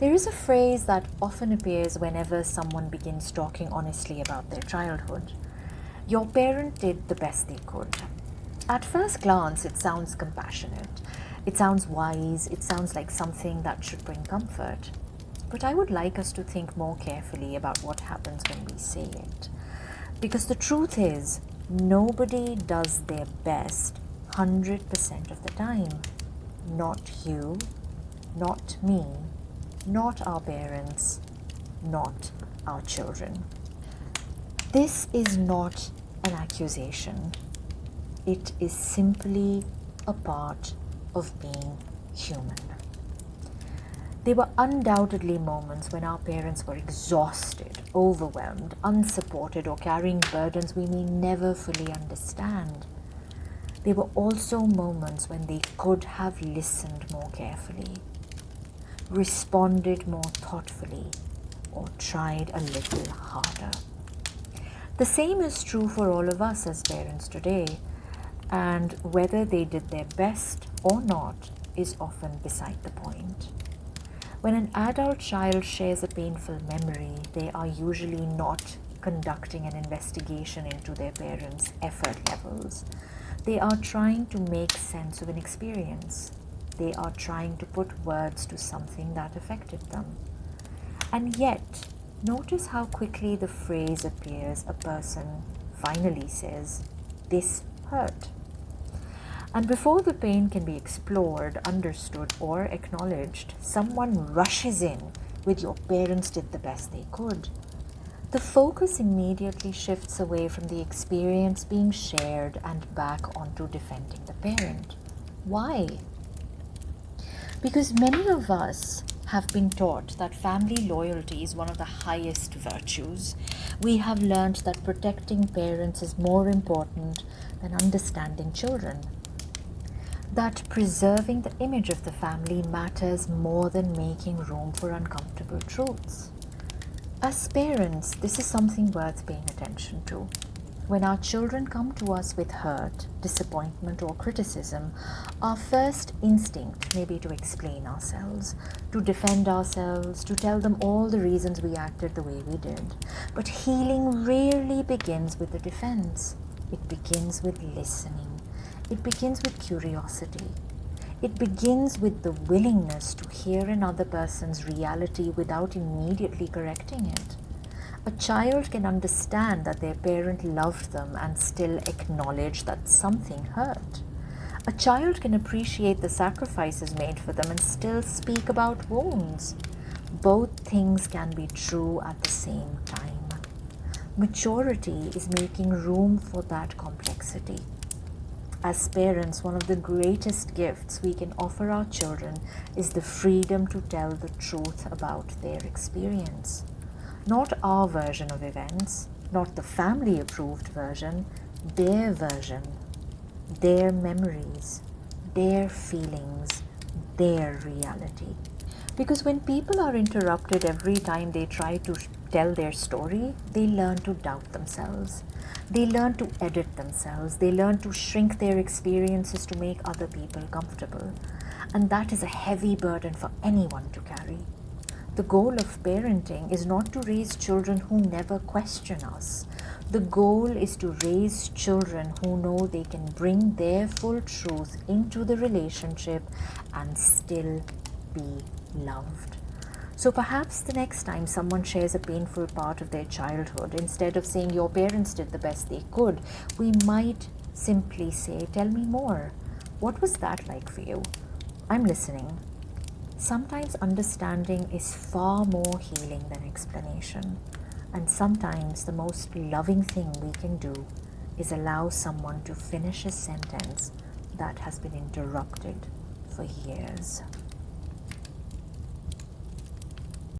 There is a phrase that often appears whenever someone begins talking honestly about their childhood. Your parent did the best they could. At first glance, it sounds compassionate. It sounds wise. It sounds like something that should bring comfort. But I would like us to think more carefully about what happens when we say it. Because the truth is, nobody does their best 100% of the time. Not you, not me, not our parents, not our children. This is not an accusation. It is simply a part of being human. There were undoubtedly moments when our parents were exhausted, overwhelmed, unsupported, or carrying burdens we may never fully understand. There were also moments when they could have listened more carefully, responded more thoughtfully, or tried a little harder. The same is true for all of us as parents today, and whether they did their best or not is often beside the point. When an adult child shares a painful memory, they are usually not conducting an investigation into their parents' effort levels. They are trying to make sense of an experience. They are trying to put words to something that affected them. And yet, notice how quickly the phrase appears. A person finally says, "This hurt." And before the pain can be explored, understood, or acknowledged, someone rushes in with "your parents did the best they could." The focus immediately shifts away from the experience being shared and back onto defending the parent. Why? Because many of us have been taught that family loyalty is one of the highest virtues. We have learned that protecting parents is more important than understanding children. That preserving the image of the family matters more than making room for uncomfortable truths. As parents, this is something worth paying attention to. When our children come to us with hurt, disappointment, or criticism, our first instinct may be to explain ourselves, to defend ourselves, to tell them all the reasons we acted the way we did. But healing rarely begins with a defense. It begins with listening. It begins with curiosity. It begins with the willingness to hear another person's reality without immediately correcting it. A child can understand that their parent loved them and still acknowledge that something hurt. A child can appreciate the sacrifices made for them and still speak about wounds. Both things can be true at the same time. Maturity is making room for that complexity. As parents, one of the greatest gifts we can offer our children is the freedom to tell the truth about their experience. Not our version of events, not the family-approved version, their version, their memories, their feelings, their reality. Because when people are interrupted every time they try to tell their story, they learn to doubt themselves. They learn to edit themselves. They learn to shrink their experiences to make other people comfortable. And that is a heavy burden for anyone to carry. The goal of parenting is not to raise children who never question us. The goal is to raise children who know they can bring their full truth into the relationship and still be loved. So perhaps the next time someone shares a painful part of their childhood, instead of saying "your parents did the best they could," we might simply say, "Tell me more. What was that like for you? I'm listening." Sometimes understanding is far more healing than explanation. And sometimes the most loving thing we can do is allow someone to finish a sentence that has been interrupted for years.